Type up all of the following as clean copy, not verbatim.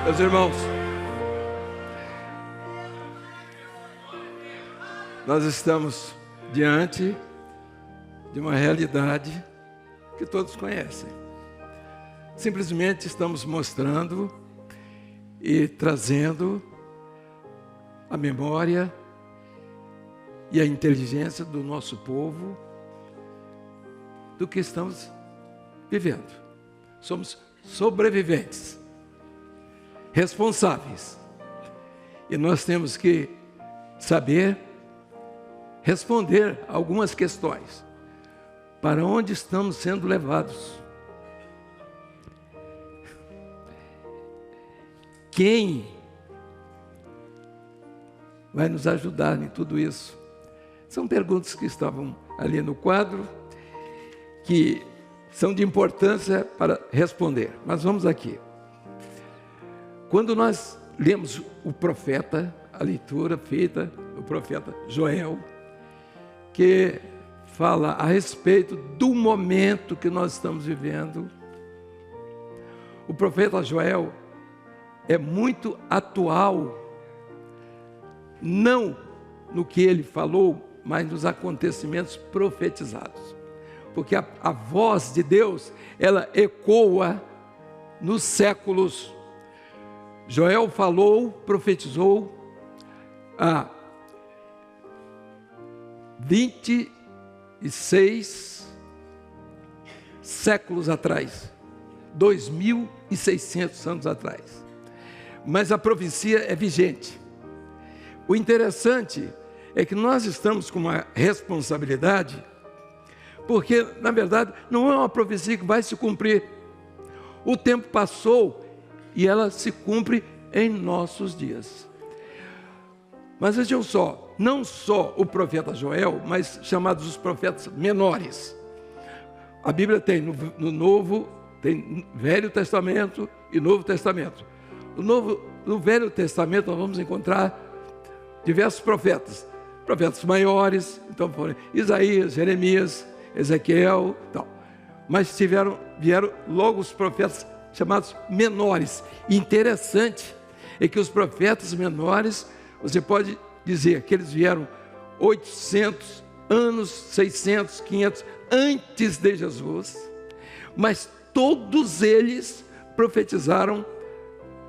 Meus irmãos, nós estamos diante de uma realidade que todos conhecem. Simplesmente estamos mostrando e trazendo a memória e a inteligência do nosso povo do que estamos vivendo. Somos sobreviventes, responsáveis, e nós temos que saber responder algumas questões. Para onde estamos sendo levados? Quem vai nos ajudar em tudo isso? São perguntas que estavam ali no quadro, que são de importância para responder. Mas vamos aqui. Quando nós lemos o profeta, a leitura feita do profeta Joel, que fala a respeito do momento que nós estamos vivendo, o profeta Joel é muito atual, não no que ele falou, mas nos acontecimentos profetizados. Porque a voz de Deus, ela ecoa nos séculos. Joel falou, profetizou há 26 séculos atrás, 2.600 anos atrás. Mas a profecia é vigente. O interessante é que nós estamos com uma responsabilidade, porque, na verdade, não é uma profecia que vai se cumprir. O tempo passou e ela se cumpre em nossos dias. Mas vejam só, não só o profeta Joel, mas chamados os profetas menores. A Bíblia tem no Novo, tem Velho Testamento e Novo Testamento. No Velho Testamento nós vamos encontrar diversos profetas maiores, então foram Isaías, Jeremias, Ezequiel, tal. Mas vieram logo os profetas chamados menores. E interessante é que os profetas menores, você pode dizer que eles vieram 800 anos, 600, 500 antes de Jesus, mas todos eles profetizaram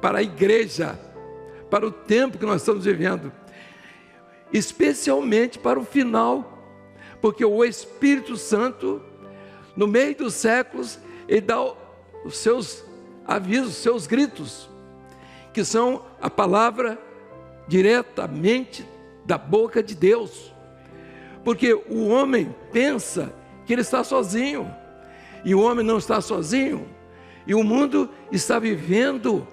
para a igreja, para o tempo que nós estamos vivendo, especialmente para o final, porque o Espírito Santo, no meio dos séculos, ele dá os seus avisos, os seus gritos, que são a palavra diretamente da boca de Deus, porque o homem pensa que ele está sozinho, e o homem não está sozinho, e o mundo está vivendo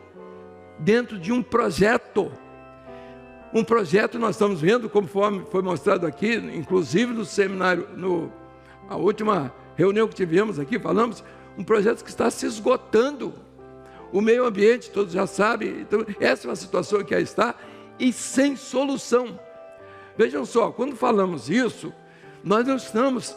dentro de um projeto nós estamos vendo, conforme foi mostrado aqui, inclusive no seminário, a última reunião que tivemos aqui, falamos, um projeto que está se esgotando, o meio ambiente, todos já sabem, então essa é uma situação que aí está, e sem solução. Vejam só, quando falamos isso, nós não estamos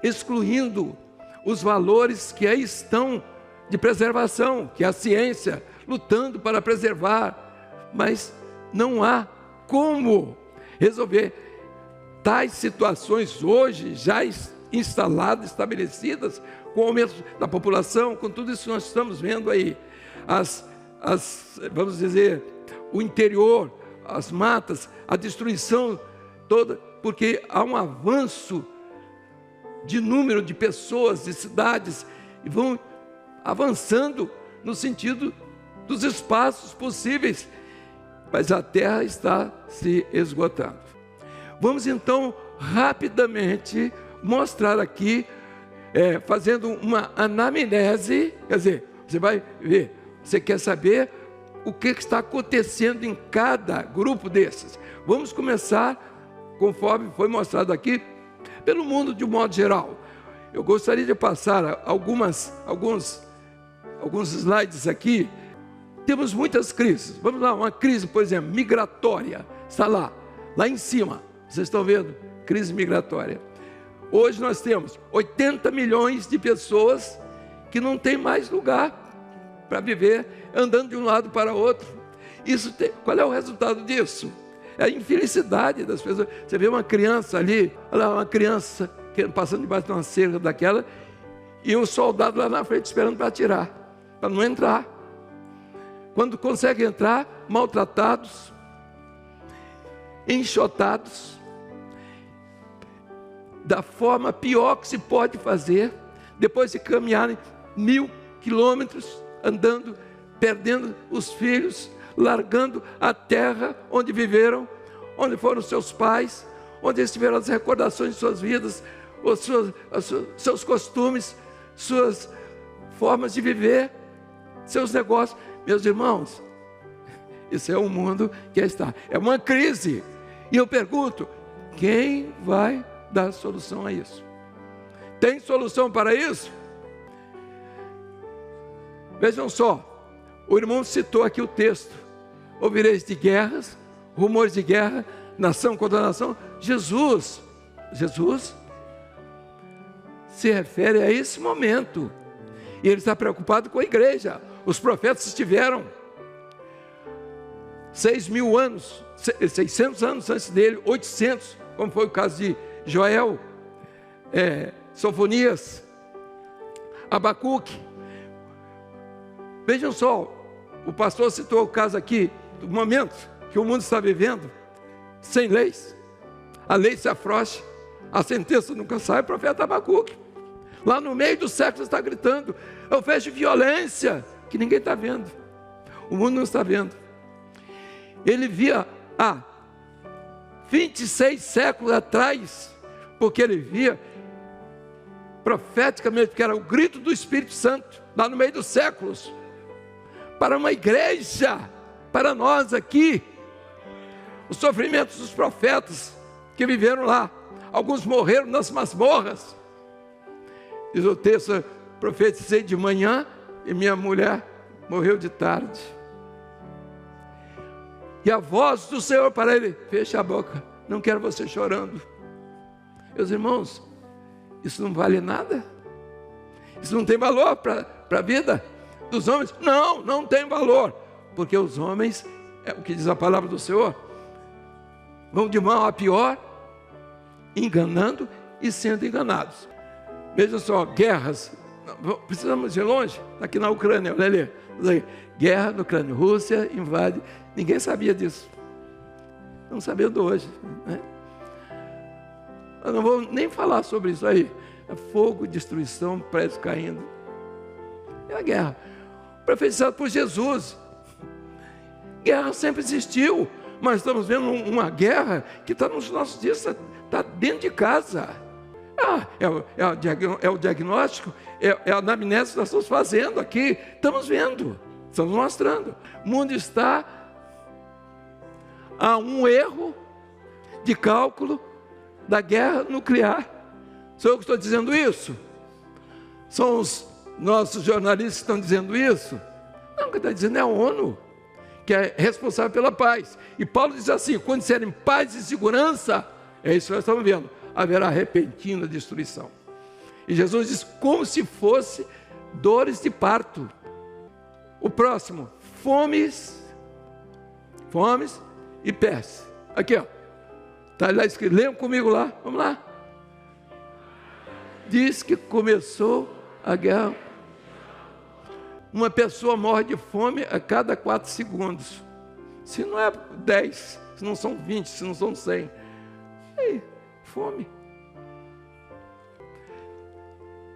excluindo os valores que aí estão de preservação, que é a ciência, lutando para preservar, mas não há como resolver tais situações hoje já instaladas, estabelecidas, com o aumento da população, com tudo isso que nós estamos vendo aí, vamos dizer, o interior, as matas, a destruição toda, porque há um avanço de número de pessoas, de cidades, e vão avançando no sentido dos espaços possíveis, mas a terra está se esgotando. Vamos então rapidamente mostrar aqui, fazendo uma anamnese, quer dizer, você vai ver, você quer saber o que está acontecendo em cada grupo desses. Vamos começar, conforme foi mostrado aqui, pelo mundo de um modo geral. Eu gostaria de passar alguns slides aqui. Temos muitas crises. Vamos lá, uma crise, por exemplo, migratória. Está lá em cima. Vocês estão vendo? Crise migratória. Hoje nós temos 80 milhões de pessoas que não têm mais lugar para viver andando de um lado para outro. Qual é o resultado disso? É a infelicidade das pessoas. Você vê uma criança ali, olha lá, uma criança passando debaixo de uma cerca daquela, e um soldado lá na frente esperando para atirar, para não entrar. Quando consegue entrar, maltratados, enxotados, da forma pior que se pode fazer, depois de caminharem 1000 quilômetros, andando, perdendo os filhos, largando a terra onde viveram, onde foram seus pais, onde eles tiveram as recordações de suas vidas, seus costumes, suas formas de viver, seus negócios. Meus irmãos, isso é o mundo que está. É uma crise. E eu pergunto, quem vai dar solução a isso? Tem solução para isso? Vejam só, o irmão citou aqui o texto: ouvireis de guerras, rumores de guerra, nação contra nação. Jesus se refere a esse momento, e ele está preocupado com a igreja. Os profetas estiveram 6.000 anos, 600 anos antes dele, 800, como foi o caso de Joel, Sofonias, Abacuque. Vejam só, o pastor citou o caso aqui, do momento que o mundo está vivendo, sem leis, a lei se afrouxa, a sentença nunca sai. O profeta Abacuque, lá no meio do século, está gritando: eu vejo violência que ninguém está vendo, o mundo não está vendo. Ele via há 26 séculos atrás, porque ele via profeticamente, que era o grito do Espírito Santo, lá no meio dos séculos, para uma igreja, para nós aqui, os sofrimentos dos profetas que viveram lá. Alguns morreram nas masmorras. Diz o texto: profetizei de manhã e minha mulher morreu de tarde. E a voz do Senhor para ele: fecha a boca, não quero você chorando. Meus irmãos, isso não vale nada? Isso não tem valor para a vida dos homens? Não, não tem valor, porque os homens, é o que diz a palavra do Senhor, vão de mal a pior, enganando e sendo enganados. Veja só, guerras, precisamos ir longe, aqui na Ucrânia, olha ali, guerra na Ucrânia, Rússia invade, ninguém sabia disso, não sabendo hoje, né? Eu não vou nem falar sobre isso aí, é fogo, destruição, prédios caindo, é a guerra, profetizado por Jesus. Guerra sempre existiu, mas estamos vendo uma guerra que está nos nossos dias, está dentro de casa. É o diagnóstico, é a anamnese que nós estamos fazendo aqui. Estamos vendo, estamos mostrando. O mundo está a um erro de cálculo da guerra nuclear. Sou eu que estou dizendo isso? São os nossos jornalistas que estão dizendo isso? Não, quem está dizendo é a ONU, que é responsável pela paz. E Paulo diz assim: quando disserem paz e segurança, é isso que nós estamos vendo, haverá repentina destruição. E Jesus diz como se fosse dores de parto. O próximo, fomes e peste. Aqui, ó, está lá escrito, leiam comigo lá, vamos lá. Diz que começou a guerra. Uma pessoa morre de fome a cada 4 segundos. Se não é 10, se não são 20, se não são 100. Aí, fome.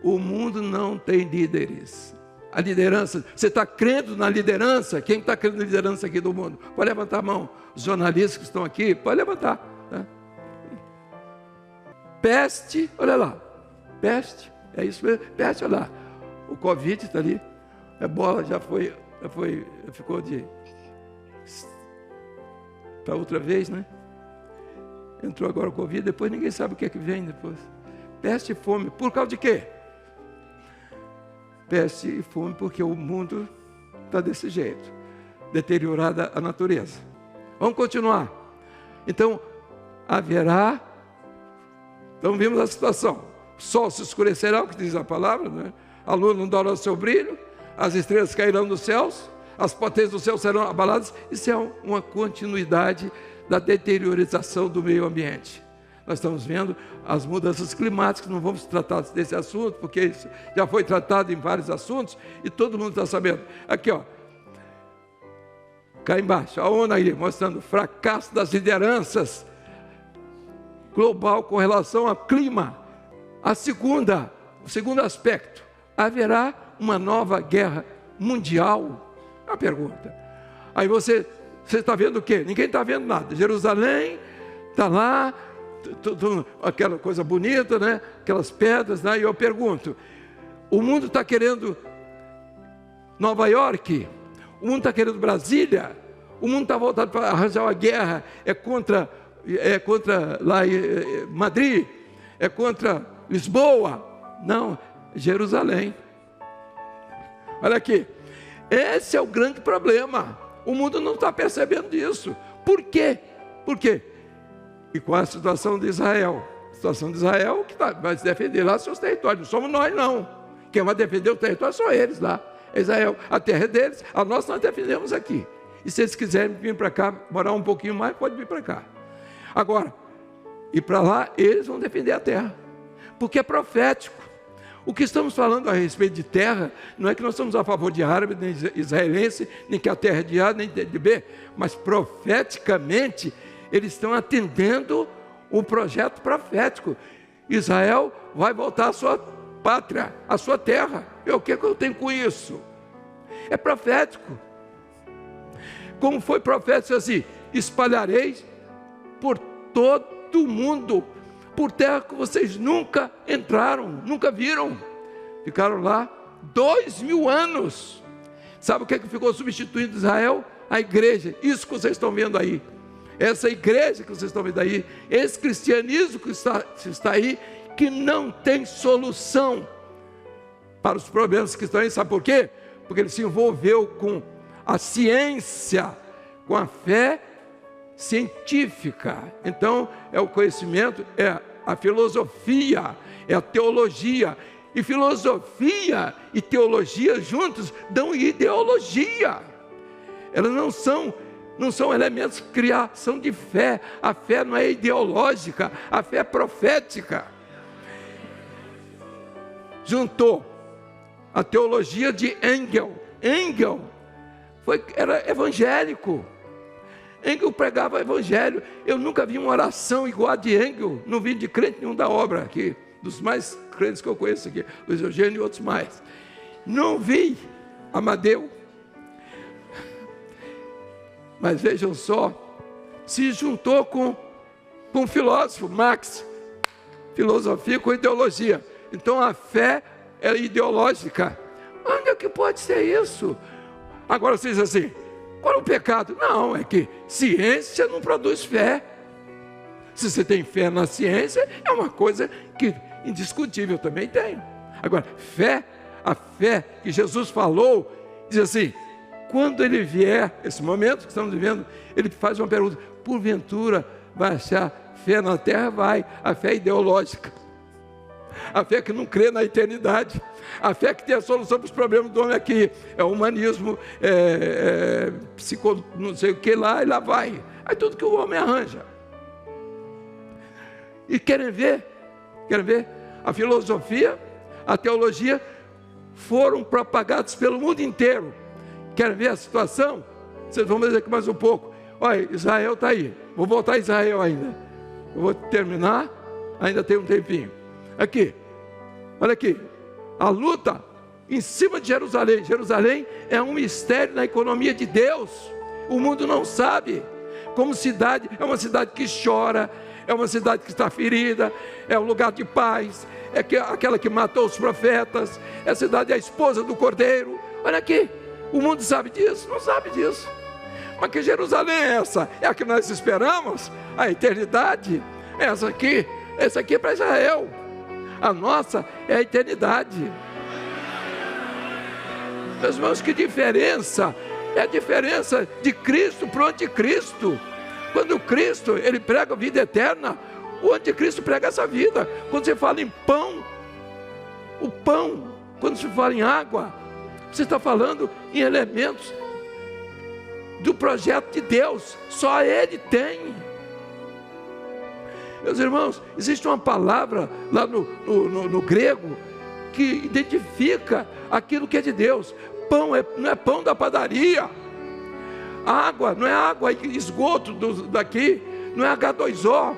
O mundo não tem líderes. A liderança, você está crendo na liderança? Quem está crendo na liderança aqui do mundo? Pode levantar a mão. Os jornalistas que estão aqui, pode levantar. Tá? Peste, olha lá. Peste, é isso mesmo. Peste, olha lá. O Covid está ali. A bola já ficou para outra vez, né? Entrou agora o Covid, depois ninguém sabe o que é que vem depois. Peste e fome, por causa de quê? Peste e fome porque o mundo está desse jeito, deteriorada a natureza. Vamos continuar. Então, haverá, então vimos a situação, o sol se escurecerá, o que diz a palavra, né? A lua não dará o seu brilho, as estrelas cairão dos céus, as potências do céu serão abaladas. Isso é uma continuidade da deteriorização do meio ambiente. Nós estamos vendo as mudanças climáticas, não vamos tratar desse assunto, porque isso já foi tratado em vários assuntos, e todo mundo está sabendo. Aqui, ó, cá embaixo, a ONU aí, mostrando o fracasso das lideranças global com relação ao clima. O segundo aspecto, haverá uma nova guerra mundial? A pergunta. Aí você está vendo o quê? Ninguém está vendo nada. Jerusalém está lá, aquela coisa bonita, né? Aquelas pedras, né? E eu pergunto, o mundo está querendo Nova York? O mundo está querendo Brasília? O mundo está voltado para arranjar uma guerra? É contra lá Madrid? É contra Lisboa? Não, Jerusalém. Olha aqui, esse é o grande problema. O mundo não está percebendo isso. Por quê? Por quê? E com a situação de Israel? A situação de Israel que vai se defender lá seus territórios. Não somos nós, não. Quem vai defender o território são eles lá. É Israel. A terra é deles, a nossa nós defendemos aqui. E se eles quiserem vir para cá, morar um pouquinho mais, pode vir para cá. Agora, ir para lá, eles vão defender a terra. Porque é profético. O que estamos falando a respeito de terra, não é que nós estamos a favor de árabe, nem israelense, nem que a terra é de A, nem de B, mas profeticamente, eles estão atendendo um projeto profético. Israel vai voltar à sua pátria, à sua terra. E o que eu tenho com isso? É profético. Como foi profético assim, espalhareis por todo o mundo, por terra que vocês nunca entraram, nunca viram. Ficaram lá 2000 anos. Sabe o que ficou substituindo Israel? A igreja, isso que vocês estão vendo aí. Essa igreja que vocês estão vendo aí, esse cristianismo que está aí, que não tem solução para os problemas que estão aí. Sabe por quê? Porque ele se envolveu com a ciência, com a fé científica. Então, é o conhecimento, é a filosofia, é a teologia. E filosofia e teologia juntos dão ideologia. Elas não são elementos de criação de fé. A fé não é ideológica, a fé é profética. Juntou a teologia de Engel. Engel era evangélico. Engel pregava evangelho. Eu nunca vi uma oração igual a de Engel. Não vi de crente nenhum da obra aqui, dos mais crentes que eu conheço aqui, Luiz Eugênio e outros mais. Não vi Amadeu. Mas vejam só, se juntou com um filósofo, Marx, filosofia com ideologia. Então a fé é ideológica. Onde é que pode ser isso? Agora vocês dizem assim, qual é o pecado? Não, é que ciência não produz fé. Se você tem fé na ciência, é uma coisa que indiscutível também tem. Agora, fé, a fé que Jesus falou, diz assim, quando ele vier, esse momento que estamos vivendo, ele faz uma pergunta, porventura vai achar fé na terra? Vai, a fé é ideológica. A fé que não crê na eternidade, a fé que tem a solução para os problemas do homem aqui, é o humanismo, não sei o que lá, e lá vai. Aí tudo que o homem arranja. E querem ver? A filosofia, a teologia foram propagados pelo mundo inteiro. Querem ver a situação? Vocês vão ver aqui mais um pouco. Olha, Israel está aí. Vou voltar a Israel ainda. Eu vou terminar, ainda tem um tempinho. Aqui, olha aqui, a luta em cima de Jerusalém. Jerusalém é um mistério na economia de Deus. O mundo não sabe. Como cidade, é uma cidade que chora, é uma cidade que está ferida, é um lugar de paz, é aquela que matou os profetas, é a cidade, é a esposa do Cordeiro. Olha aqui, o mundo sabe disso? Não sabe disso. Mas que Jerusalém é essa? É a que nós esperamos? A eternidade? Essa aqui é para Israel. A nossa é a eternidade. Meus irmãos, que diferença! É a diferença de Cristo para o anticristo. Quando o Cristo, ele prega a vida eterna, o anticristo prega essa vida. Quando você fala em pão, o pão. Quando se fala em água, Você está falando em elementos do projeto de Deus. Só Ele tem. Meus irmãos, existe uma palavra lá no grego que identifica aquilo que é de Deus. Pão não é pão da padaria. Água não é água e esgoto daqui. Não é H2O.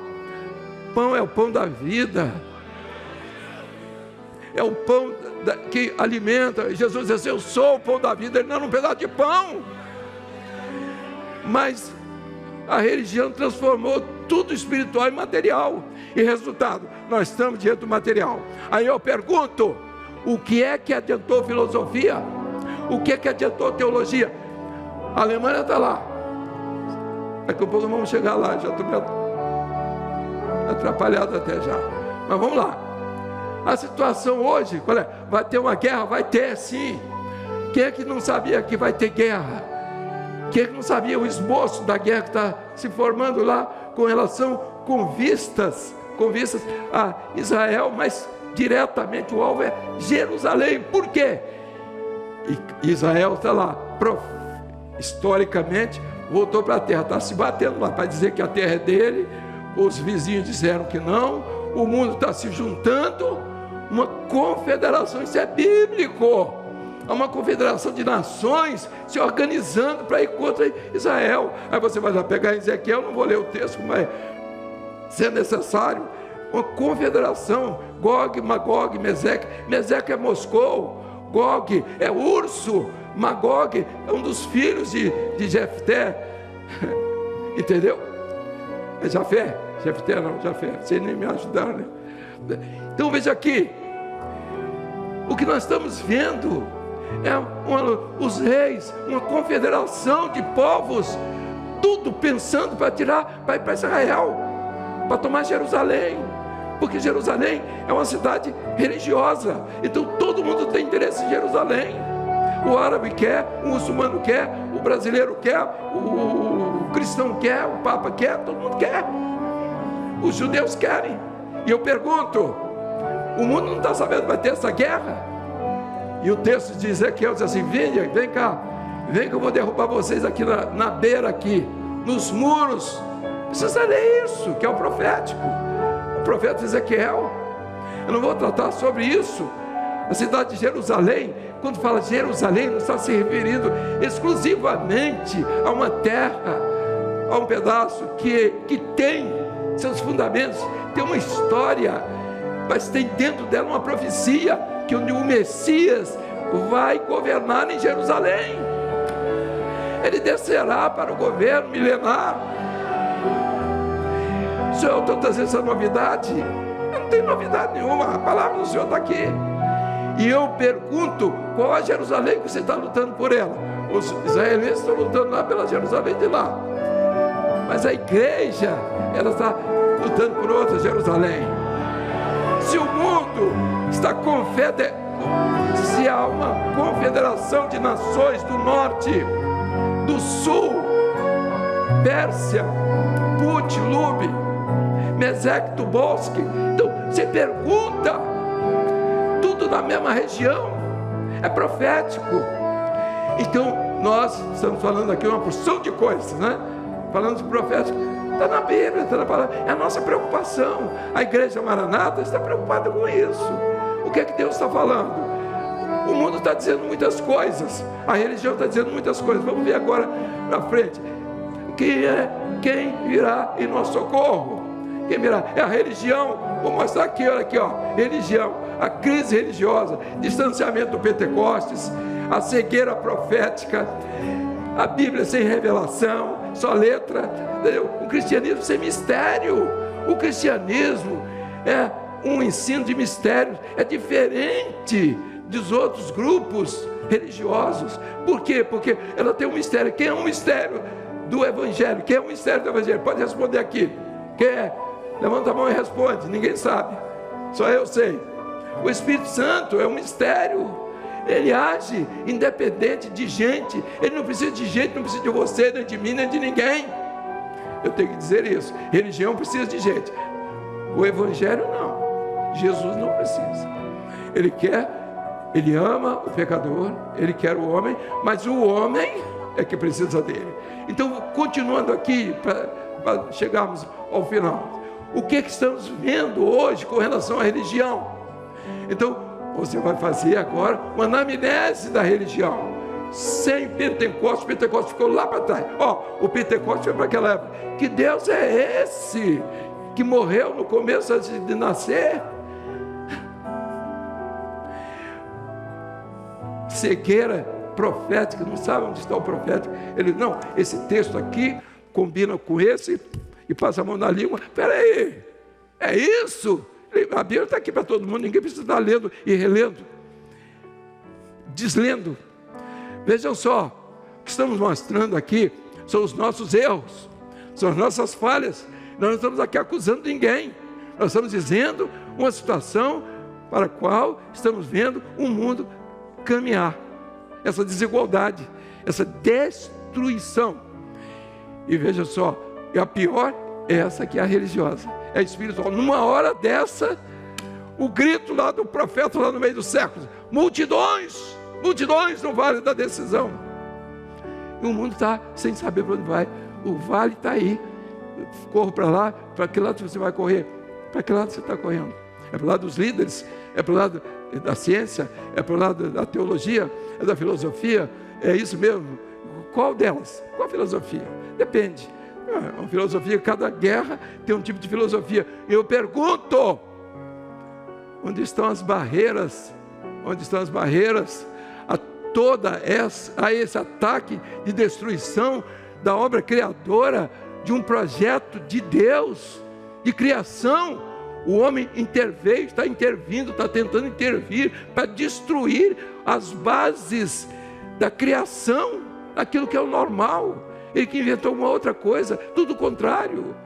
Pão é o pão da vida. É o pão que alimenta. Jesus diz assim: eu sou o pão da vida. Ele não é um pedaço de pão. Mas a religião transformou tudo espiritual em material. E resultado, nós estamos diante do material. Aí eu pergunto: o que é que adiantou filosofia? O que é que adiantou teologia? A Alemanha está lá. Daqui a pouco vamos chegar lá. Já estou atrapalhado até já. Mas vamos lá. A situação hoje, qual é? Vai ter uma guerra? Vai ter, sim. Quem é que não sabia que vai ter guerra? Quem é que não sabia o esboço da guerra que está se formando lá com relação, com vistas a Israel, mas diretamente o alvo é Jerusalém. Por quê? E Israel está lá, historicamente, voltou para a terra, está se batendo lá para dizer que a terra é dele. Os vizinhos disseram que não. O mundo está se juntando, uma confederação, isso é bíblico. Há uma confederação de nações se organizando para ir contra Israel. Aí você vai lá pegar em Ezequiel, não vou ler o texto, mas se é necessário, uma confederação, Gog, Magog, Meseque. Meseque é Moscou, Gog é urso, Magog é um dos filhos de Jefté. Entendeu? É Jafé? Jefté não, Jafé. Vocês nem me ajudaram, né? Então veja aqui, o que nós estamos vendo é os reis, uma confederação de povos, tudo pensando para tirar, para ir para Israel, para tomar Jerusalém, porque Jerusalém é uma cidade religiosa. Então todo mundo tem interesse em Jerusalém. O árabe quer, o muçulmano quer, o brasileiro quer, o cristão quer, o papa quer, todo mundo quer. Os judeus querem. E eu pergunto: o mundo não está sabendo que vai ter essa guerra? E o texto de Ezequiel diz assim: vem cá, vem que eu vou derrubar vocês aqui na beira aqui, nos muros. Precisa ler isso, que é o profético, o profeta Ezequiel. Eu não vou tratar sobre isso. A cidade de Jerusalém, quando fala de Jerusalém, não está se referindo exclusivamente a uma terra, a um pedaço que tem seus fundamentos, tem uma história, mas tem dentro dela uma profecia, que o Messias vai governar em Jerusalém. Ele descerá para o governo milenar. Senhor, eu estou trazendo essa novidade? Não tem novidade nenhuma, a palavra do Senhor está aqui. E eu pergunto: qual é Jerusalém que você está lutando por ela? Os israelenses estão lutando lá pela Jerusalém de lá, mas a igreja, ela está lutando por outra Jerusalém. Se o mundo está se há uma confederação de nações do norte, do sul, Pérsia, Put, Lub, Mesec, Tubolski, então você pergunta, tudo na mesma região, é profético. Então nós estamos falando aqui uma porção de coisas, né? Falando de profético, está na Bíblia, está na palavra, é a nossa preocupação. A igreja Maranata está preocupada com isso. O que é que Deus está falando? O mundo está dizendo muitas coisas, a religião está dizendo muitas coisas. Vamos ver agora para frente. Quem virá em nosso socorro? Quem virá? É a religião. Vou mostrar aqui, olha aqui, ó. Religião, a crise religiosa, distanciamento do Pentecostes, a cegueira profética, a Bíblia sem revelação, só letra, entendeu? O cristianismo sem mistério. O cristianismo é um ensino de mistérios, é diferente dos outros grupos religiosos. Por quê? Porque ela tem um mistério. Quem é um mistério do Evangelho? Quem é um mistério do Evangelho? Pode responder aqui. Quem é? Levanta a mão e responde. Ninguém sabe, só eu sei. O Espírito Santo é um mistério. Ele age independente de gente. Ele não precisa de gente, não precisa de você, nem de mim, nem de ninguém. Eu tenho que dizer isso. Religião precisa de gente, o Evangelho não. Jesus não precisa. Ele quer Ele ama o pecador, ele quer o homem, mas o homem é que precisa dele. Então, continuando aqui, para chegarmos ao final, o que estamos vendo hoje com relação à religião? Então, você vai fazer agora uma anamnese da religião. Sem Pentecostes, Pentecostes ficou lá para trás. O Pentecostes foi para aquela época. Que Deus é esse que morreu no começo antes de nascer? Cegueira profética, não sabe onde está o profético. Ele, não, esse texto aqui combina com esse, e passa a mão na língua. Espera aí, é isso? A Bíblia está aqui para todo mundo, ninguém precisa estar lendo e relendo, deslendo. Vejam só, o que estamos mostrando aqui são os nossos erros, são as nossas falhas. Nós não estamos aqui acusando ninguém, nós estamos dizendo uma situação para a qual estamos vendo o mundo caminhar, essa desigualdade, essa destruição. E veja só, e a pior é essa que é a religiosa, é a espiritual. Numa hora dessa, o grito lá do profeta lá no meio dos séculos: multidões, multidões no vale da decisão. E o mundo está sem saber para onde vai. O vale está aí. Corro para lá. Para que lado você vai correr? Para que lado você está correndo? É para o lado dos líderes? É para o lado da ciência? É para o lado da teologia? É da filosofia? É isso mesmo? Qual delas? Qual filosofia? Depende. É uma filosofia, cada guerra tem um tipo de filosofia. Eu pergunto: onde estão as barreiras? Onde estão as barreiras a esse ataque de destruição da obra criadora, de um projeto de Deus, de criação? O homem interveio, está intervindo, está tentando intervir para destruir as bases da criação, aquilo que é o normal. Ele que inventou uma outra coisa, tudo o contrário.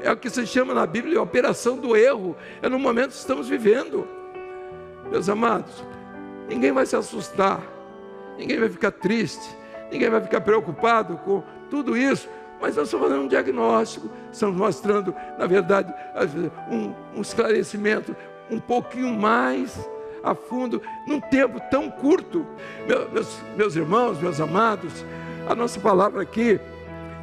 É o que se chama na Bíblia a operação do erro. É no momento que estamos vivendo. Meus amados, ninguém vai se assustar, ninguém vai ficar triste, ninguém vai ficar preocupado com tudo isso, mas nós estamos fazendo um diagnóstico, estamos mostrando, na verdade, um esclarecimento um pouquinho mais a fundo, num tempo tão curto. Meus irmãos, meus amados, a nossa palavra aqui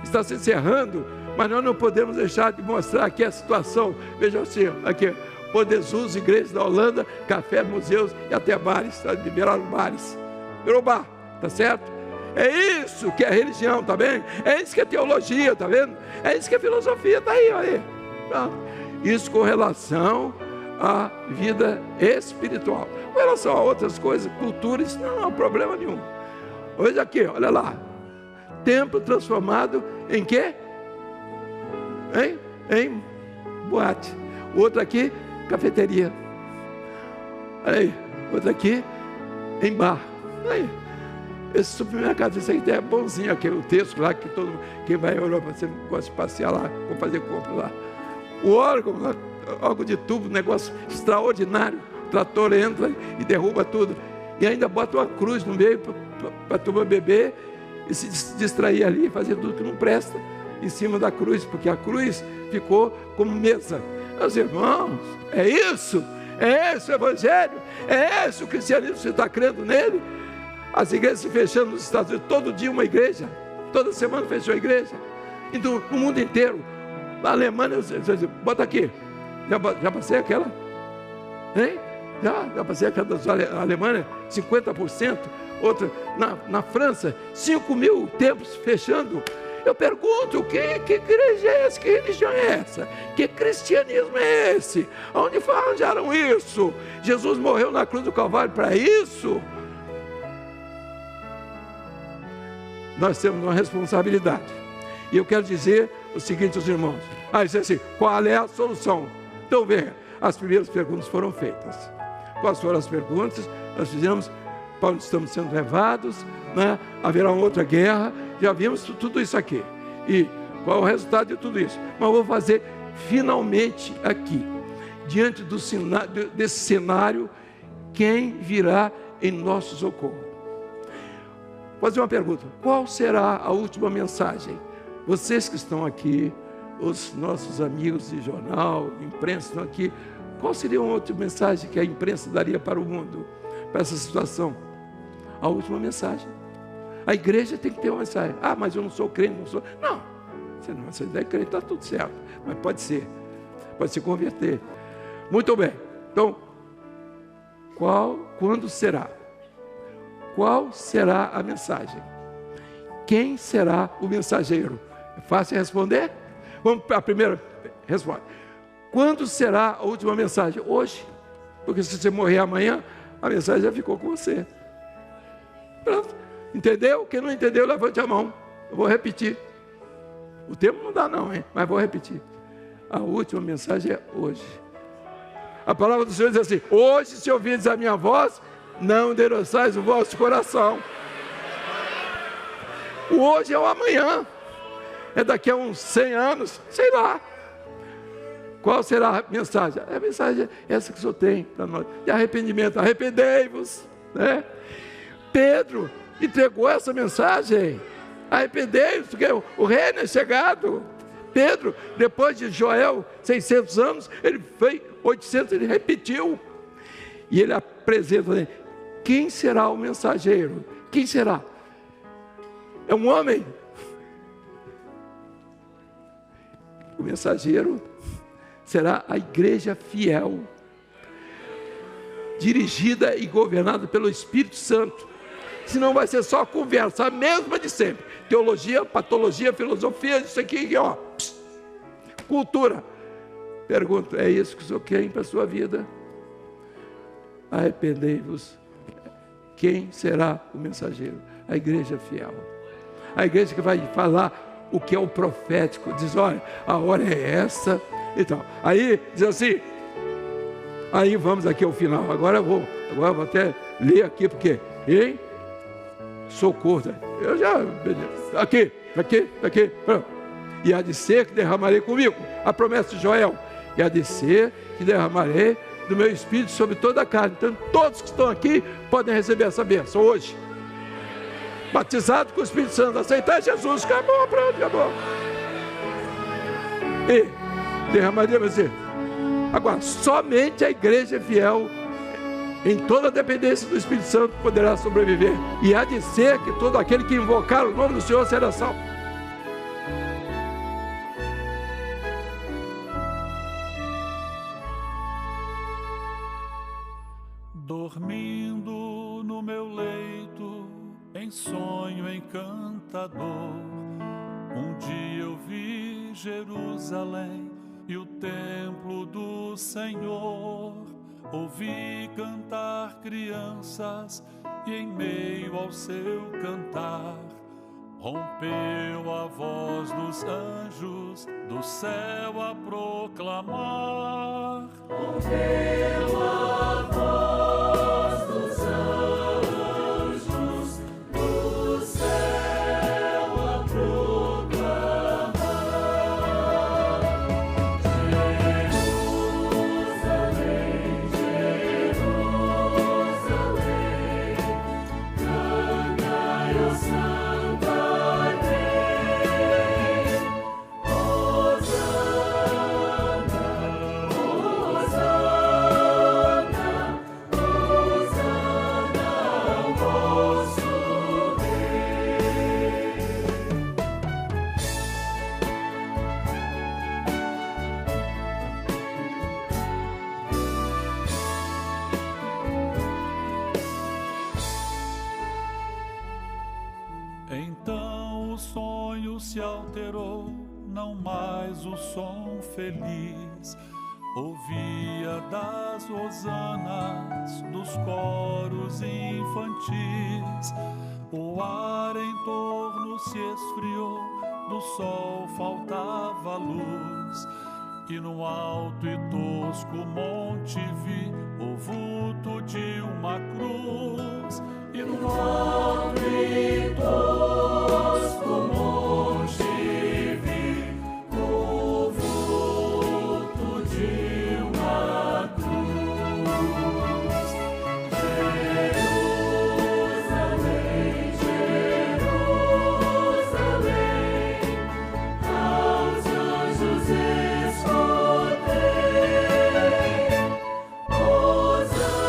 está se encerrando, mas nós não podemos deixar de mostrar aqui a situação. Vejam assim, aqui, Podezus, igrejas da Holanda, café, museus e até bares, liberaram bares, virou bar, tá certo? É isso que é religião, tá bem? É isso que é teologia, tá vendo? É isso que é filosofia, tá aí, olha aí. Pronto. Isso com relação à vida espiritual. Com relação a outras coisas, culturas, não há problema nenhum. Hoje aqui, olha lá, templo transformado em quê? Em boate. Outro aqui, cafeteria. Olha aí, outro aqui, em bar. Olha aí. Esse supermercado, esse aqui é bonzinho, aquele o texto lá, que todo quem vai à Europa, você gosta de passear lá, ou fazer compra lá. O órgão de tubo, negócio extraordinário. O trator entra e derruba tudo. E ainda bota uma cruz no meio para a turma beber e se distrair ali, e fazer tudo que não presta em cima da cruz, porque a cruz ficou como mesa. Meus irmãos, é isso? É esse o evangelho? É esse o cristianismo? Você está crendo nele? As igrejas se fechando nos Estados Unidos, todo dia uma igreja, toda semana fechou a igreja. Então, no mundo inteiro, na Alemanha, bota aqui, já passei aquela? Hein? Já passei aquela da Alemanha, 50%, outra, na França, 5.000 templos fechando. Eu pergunto, que igreja é essa? Que religião é essa? Que cristianismo é esse? Onde arranjaram isso? Jesus morreu na cruz do Calvário para isso? Nós temos uma responsabilidade. E eu quero dizer o seguinte aos irmãos. Isso é assim, qual é a solução? Então veja, as primeiras perguntas foram feitas. Quais foram as perguntas? Nós fizemos, para onde estamos sendo levados, né? Haverá uma outra guerra, já vimos tudo isso aqui. E qual é o resultado de tudo isso? Mas eu vou fazer finalmente aqui, diante desse cenário, quem virá em nosso socorro? Vou fazer uma pergunta: qual será a última mensagem? Vocês que estão aqui, os nossos amigos de jornal, imprensa estão aqui, qual seria uma outra mensagem que a imprensa daria para o mundo? para essa situação? A última mensagem. A igreja tem que ter uma mensagem. Ah, mas eu não sou crente, não sou. Não, você não é crente, está tudo certo. Mas pode se converter. Muito bem. Então, quando será? Qual será a mensagem? Quem será o mensageiro? É fácil responder? Vamos para a primeira resposta. Quando será a última mensagem? Hoje. Porque se você morrer amanhã, a mensagem já ficou com você. Pronto. Entendeu? Quem não entendeu, levante a mão. Eu vou repetir. O tempo não dá não, hein? Mas vou repetir. A última mensagem é hoje. A palavra do Senhor diz assim: hoje, se ouvirdes a minha voz, não endureçais o vosso coração. O hoje é o amanhã. É daqui a uns 100 anos, sei lá. Qual será a mensagem? A mensagem é essa que o Senhor tem para nós. De arrependimento. Arrependei-vos. Né? Pedro entregou essa mensagem. Arrependei-vos, porque o reino é chegado. Pedro, depois de Joel, 600 anos, ele fez 800, ele repetiu. E ele apresenta, né? Quem será o mensageiro? Quem será? É um homem? O mensageiro será a igreja fiel, dirigida e governada pelo Espírito Santo. Senão vai ser só conversa, a mesma de sempre. Teologia, patologia, filosofia, isso aqui, ó. Cultura. Pergunto, é isso que o Senhor quer para a sua vida? Arrependei-vos. Quem será o mensageiro? A igreja fiel. A igreja que vai falar o que é o profético. Diz, olha, a hora é essa. Então, aí diz assim, aí vamos aqui ao final. Agora eu vou até ler aqui, porque, hein? Socorro. Eu já, aqui. E há de ser que derramarei comigo. A promessa de Joel. E há de ser que derramarei do meu espírito sobre toda a carne. Então, todos que estão aqui podem receber essa bênção hoje. Batizado com o Espírito Santo, aceitar Jesus, acabou, pronto, acabou. E derramaria você. Agora, somente a igreja fiel, em toda a dependência do Espírito Santo, poderá sobreviver. E há de ser que todo aquele que invocar o nome do Senhor será salvo. Dormindo no meu leito, em sonho encantador, um dia eu vi Jerusalém e o templo do Senhor. Ouvi cantar crianças e em meio ao seu cantar rompeu a voz dos anjos do céu a proclamar. Rompeu a voz dos anjos do céu a proclamar. Jerusalém, Jerusalém, cantai, ó Santa Rei, Hosana, Hosana, ao vosso Rei. Então o sonho se alterou, não mais o som feliz. Ouvia das hosanas, dos coros infantis. O ar em torno se esfriou, do sol faltava luz. E no alto e tosco monte vi o vulto de uma cruz. E no alto e tosco monte vi o vulto de uma cruz. Jerusalém, Jerusalém, aos anjos escutei. Hosana,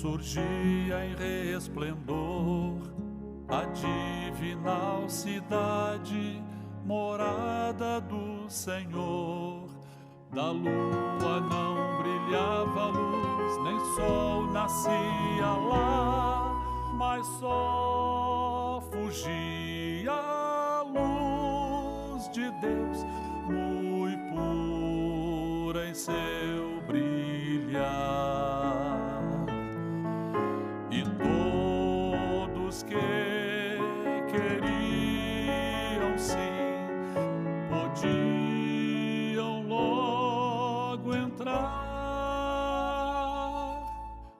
surgia em resplendor a divinal cidade, morada do Senhor. Da lua não brilhava luz, nem sol nascia lá, mas só fugia a luz de Deus, muito pura em seu brilhar. E todos que queriam sim podiam logo entrar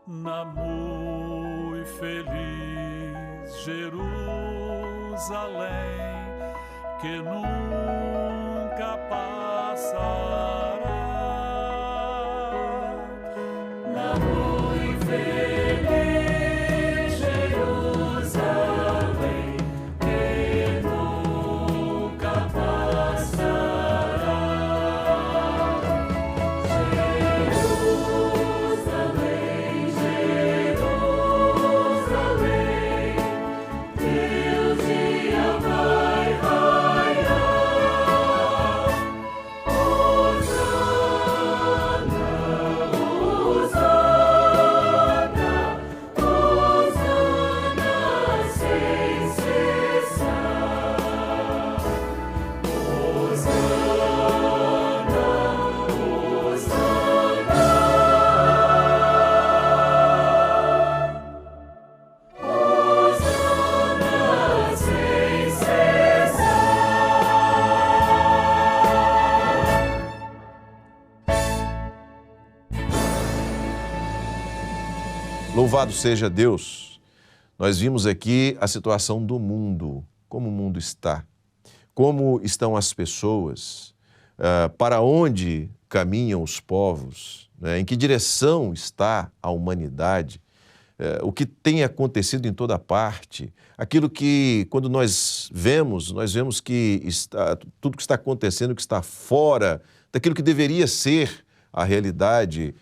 na muito feliz Jerusalém, que nunca passará. Na muito feliz Jerusalém, que nunca passará. Jerusalém, Jerusalém, Deus dia vai raiar. Hosana, Hosana, Hosana sem cessar. Hosana, Hosana, Hosana sem cessar. Louvado seja Deus! Nós vimos aqui a situação do mundo, como o mundo está, como estão as pessoas, para onde caminham os povos, né? Em que direção está a humanidade, o que tem acontecido em toda parte, aquilo que, quando nós vemos que tudo que está acontecendo, que está fora daquilo que deveria ser a realidade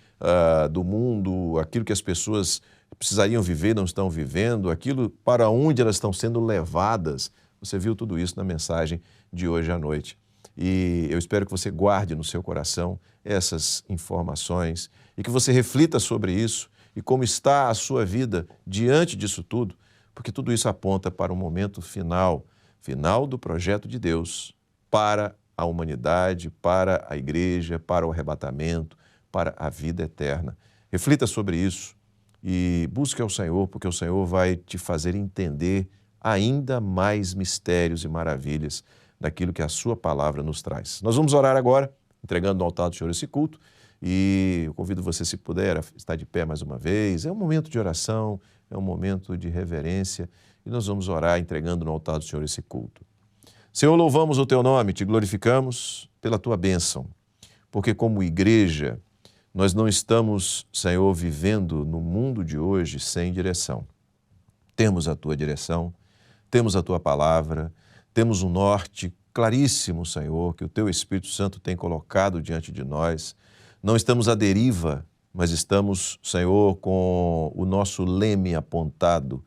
do mundo, aquilo que as pessoas precisariam viver, não estão vivendo, aquilo para onde elas estão sendo levadas. Você viu tudo isso na mensagem de hoje à noite. E eu espero que você guarde no seu coração essas informações e que você reflita sobre isso e como está a sua vida diante disso tudo, porque tudo isso aponta para um momento final do projeto de Deus para a humanidade, para a igreja, para o arrebatamento, para a vida eterna. Reflita sobre isso e busque ao Senhor, porque o Senhor vai te fazer entender ainda mais mistérios e maravilhas daquilo que a sua palavra nos traz. Nós vamos orar agora, entregando no altar do Senhor esse culto, e eu convido você, se puder, a estar de pé mais uma vez. É um momento de oração, é um momento de reverência, e nós vamos orar entregando no altar do Senhor esse culto. Senhor, louvamos o Teu nome, Te glorificamos pela Tua bênção, porque como igreja, nós não estamos, Senhor, vivendo no mundo de hoje sem direção. Temos a Tua direção, temos a Tua palavra, temos um norte claríssimo, Senhor, que o Teu Espírito Santo tem colocado diante de nós. Não estamos à deriva, mas estamos, Senhor, com o nosso leme apontado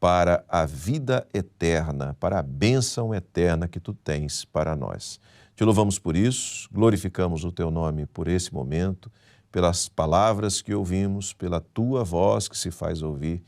para a vida eterna, para a bênção eterna que Tu tens para nós. Te louvamos por isso, glorificamos o Teu nome por esse momento, pelas palavras que ouvimos, pela Tua voz que se faz ouvir.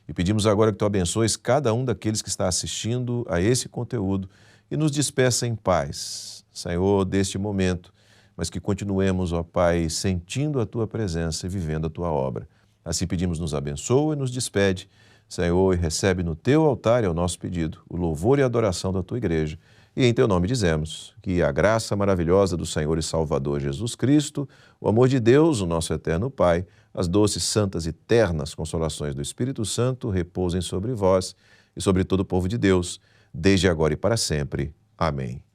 E pedimos agora que Tu abençoes cada um daqueles que está assistindo a esse conteúdo e nos despeça em paz, Senhor, deste momento, mas que continuemos, ó Pai, sentindo a Tua presença e vivendo a Tua obra. Assim pedimos, nos abençoa e nos despede, Senhor, e recebe no Teu altar, é o nosso pedido, o louvor e a adoração da Tua igreja. E em Teu nome dizemos que a graça maravilhosa do Senhor e Salvador Jesus Cristo, o amor de Deus, o nosso eterno Pai, as doces, santas e ternas consolações do Espírito Santo repousem sobre vós e sobre todo o povo de Deus, desde agora e para sempre. Amém.